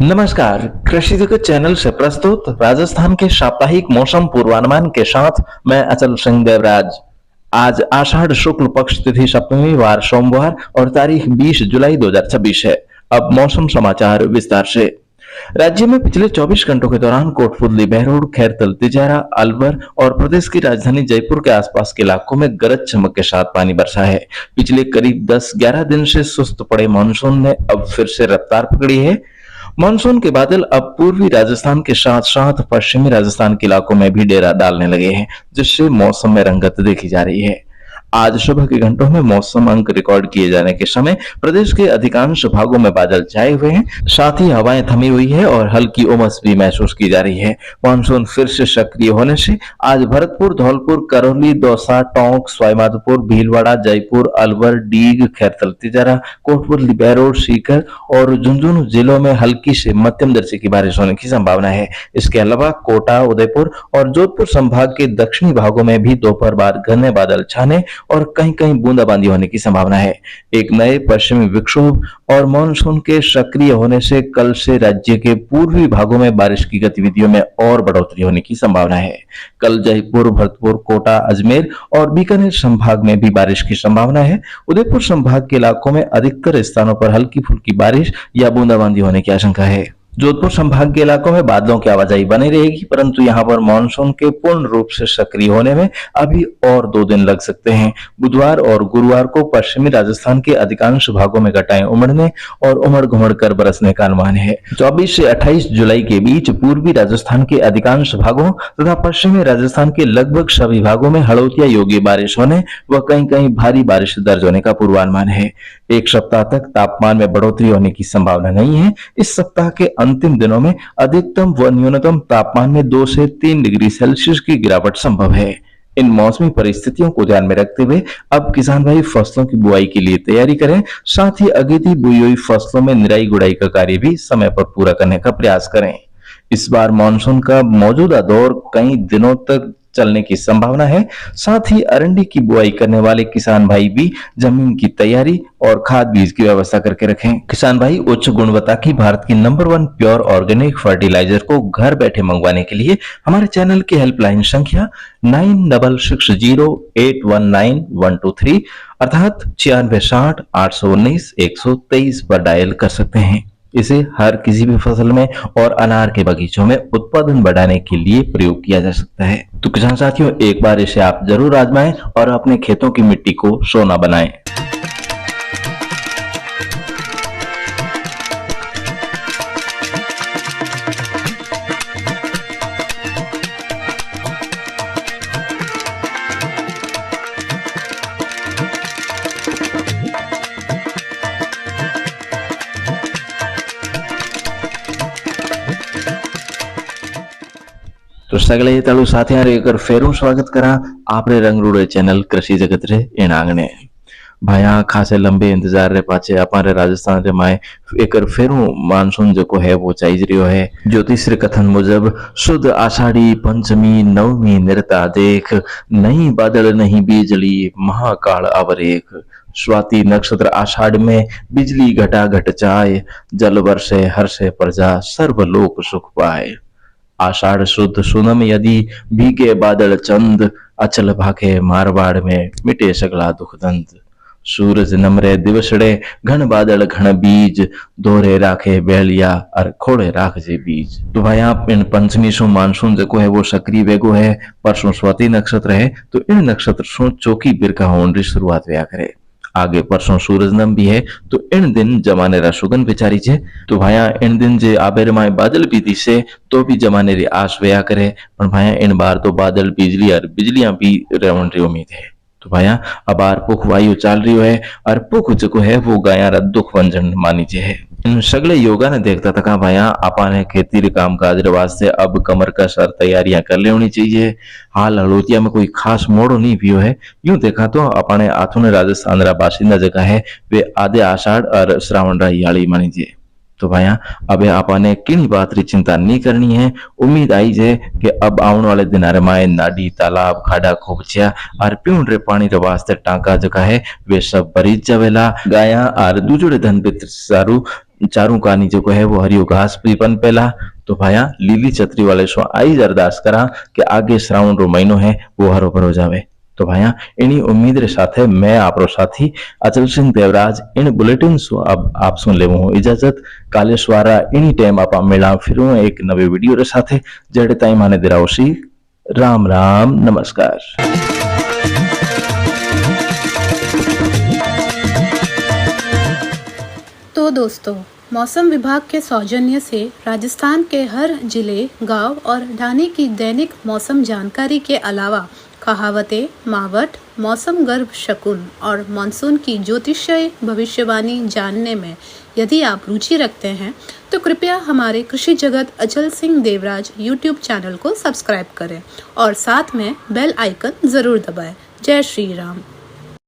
नमस्कार, कृषि जगत चैनल से प्रस्तुत राजस्थान के साप्ताहिक मौसम पूर्वानुमान के साथ मैं अचल सिंह देवराज। आज आषाढ़ शुक्ल पक्ष तिथि सप्तमी वार सोमवार और तारीख 20 जुलाई 2026 है। अब मौसम समाचार विस्तार से। राज्य में पिछले 24 घंटों के दौरान कोटपुतली, बहरोड, खैरतल, तिजारा, अलवर और प्रदेश की राजधानी जयपुर के आसपास के इलाकों में गरज चमक के साथ पानी बरसा है। पिछले करीब 10-11 दिन से सुस्त पड़े मानसून ने अब फिर से रफ्तार पकड़ी है। मानसून के बादल अब पूर्वी राजस्थान के साथ साथ पश्चिमी राजस्थान के इलाकों में भी डेरा डालने लगे हैं, जिससे मौसम में रंगत देखी जा रही है। आज सुबह के घंटों में मौसम अंक रिकॉर्ड किए जाने के समय प्रदेश के अधिकांश भागों में बादल छाए हुए हैं, साथ ही हवाएं थमी हुई है और हल्की उमस भी महसूस की जा रही है। मानसून फिर से सक्रिय होने से आज भरतपुर, धौलपुर, करौली, दौसा, टोंक, सवाईमाधोपुर, भीलवाड़ा, जयपुर, अलवर, डीग, खैरतल, तिजारा, कोटपुतली, बहरोड, सीकर और झुंझुनू जिलों में हल्की से मध्यम दर्जे की बारिश होने की संभावना है। इसके अलावा कोटा, उदयपुर और जोधपुर संभाग के दक्षिणी भागों में भी दोपहर बाद घने बादल छाने और कहीं कहीं बूंदाबांदी होने की संभावना है। एक नए पश्चिमी विक्षोभ और मानसून के सक्रिय होने से कल से राज्य के पूर्वी भागों में बारिश की गतिविधियों में और बढ़ोतरी होने की संभावना है। कल जयपुर, भरतपुर, कोटा, अजमेर और बीकानेर संभाग में भी बारिश की संभावना है। उदयपुर संभाग के इलाकों में अधिकतर स्थानों पर हल्की फुल्की बारिश या बूंदाबांदी होने की आशंका है। जोधपुर संभाग के इलाकों में बादलों की आवाजाही बनी रहेगी, परंतु यहां पर मानसून के पूर्ण रूप से सक्रिय होने में अभी और 2 दिन लग सकते हैं। बुधवार और गुरुवार को पश्चिमी राजस्थान के अधिकांश भागों में घटाएं उमड़ने और उमड़ घुमड़ कर बरसने का अनुमान है। 24 से 28 जुलाई के बीच पूर्वी राजस्थान के अधिकांश भागों तथा पश्चिमी राजस्थान के लगभग सभी भागों में हड़ौतिया योग्य बारिश होने व कहीं कहीं भारी बारिश दर्ज होने का पूर्वानुमान है। एक सप्ताह तक तापमान में बढ़ोतरी होने की संभावना नहीं है। इस सप्ताह के अंतिम दिनों में अधिकतम व न्यूनतम तापमान में 2 से 3 डिग्री सेल्सियस की गिरावट संभव है। इन मौसमी परिस्थितियों को ध्यान में रखते हुए अब किसान भाई फसलों की बुआई के लिए तैयारी करें, साथ ही अगेती बुई हुई फसलों में निराई गुड़ाई का कार्य भी समय पर पूरा करने का प्रयास करें। इस बार मानसून का मौजूदा दौर कई दिनों तक चलने की संभावना है। साथ ही अरंडी की बुआई करने वाले किसान भाई भी जमीन की तैयारी और खाद बीज की व्यवस्था करके रखें। किसान भाई उच्च गुणवत्ता की भारत की नंबर 1 प्योर ऑर्गेनिक फर्टिलाइजर को घर बैठे मंगवाने के लिए हमारे चैनल की हेल्पलाइन संख्या 9660819123 अर्थात 9660 819 123 पर डायल कर सकते हैं। इसे हर किसी भी फसल में और अनार के बगीचों में उत्पादन बढ़ाने के लिए प्रयोग किया जा सकता है। तो किसान साथियों, एक बार इसे आप जरूर आजमाएं और अपने खेतों की मिट्टी को सोना बनाएं। तो सगळे तळु साथियां रे एक फेरू स्वागत करा आपरे रंगरूड़े चैनल कृषि जगत रे इन आंगणे। भाया खासे लंबे इंतजार रे पाछे हमारे राजस्थान रे माए एक फेरू मानसून जो है वो चाहिए रियो है। ज्योतिष रे कथन मुजब शुद्ध आषाढ़ी पंचमी नवमी निरता देख, नहीं बादल नहीं बिजली महाकाल अवरेख। स्वाति नक्षत्र आषाढ़ में बिजली घटा घट जाए, जल वर्षे हर्षे प्रजा सर्वलोक सुख पाए। आषाढ़ शुद्ध सुनम यदि भीगे बादल चंद, अचल भागे मारवाड़ में मिटे सगला दुख दंत। सूरज नमरे दिवसड़े घन बादल घन बीज, दोरे राखे बेलिया और खोड़े राख जे बीज। तो भाई आप इन पंचमी सो मानसून जो है वो सक्रिय वेगो है। परसों स्वाति नक्षत्र है, तो इन नक्षत्र सो चौकी बिरका होने की शुरुआत व्या करे। आगे परसों सूरजनम भी है, तो इन दिन जमाने रा सुगन विचारी छे। तो भाया इन दिन जे आबेर माए बादल भी दिसे तो भी जमाने री आश वया करे, पर भाया इन बार तो बादल बिजली और बिजलियां भी रहने री उम्मीद है। तो भाया अबार पुख वायु चाल रही है और पुख जो है वो गाया रा दुख वंजन मानी जे है। इन सगले योगा ने देखता था भाया आपाने खेती रे काम काज रे वास्ते अब कमर कसर तैयारियां कर लेनी चाहिए। हाल हड़ोतिया में कोई खास मोड़ो नहीं पियो है। यूं देखा तो अपने आथुने राजस्थान रा बासिंदा जगह है वे आधे आषाढ़ और श्रावण रा याली मानी जे। तो भाया अब आपने किन बात री चिंता नहीं करनी है। उम्मीद आई है कि अब आने वाले दिन माए नाडी तालाब खाड़ा खोपचिया और पीण रे पानी रे वास्ते टांका जगह है वे सब भरी जावेला। गाया और दूजोड़े धन सारू चारों कानी जो है वो हरियो घास भी पन पेला। तो भाया लीली छतरी वाले सो आई अरदास करा कि आगे श्रावण रो महीनो है वो हरो भरो जावे। तो भाया इन्हीं उम्मीद रे साथे मैं आपरो साथी अचल सिंह देवराज इन बुलेटिन सो अब आप सुन ले हूँ इजाजत। काले सवारा इन्हीं टाइम आप मिला फिर एक नवे वीडियो रे साथे जड़े ताई माने दिरावसी। राम राम नमस्कार। तो दोस्तों, मौसम विभाग के सौजन्य से राजस्थान के हर जिले, गांव और ढाणी की दैनिक मौसम जानकारी के अलावा कहावतें, मावट, मौसम गर्भ शकुन और मानसून की ज्योतिषीय भविष्यवाणी जानने में यदि आप रुचि रखते हैं तो कृपया हमारे कृषि जगत अचल सिंह देवराज यूट्यूब चैनल को सब्सक्राइब करें और साथ में बेल आइकन जरूर दबाएं। जय श्री राम।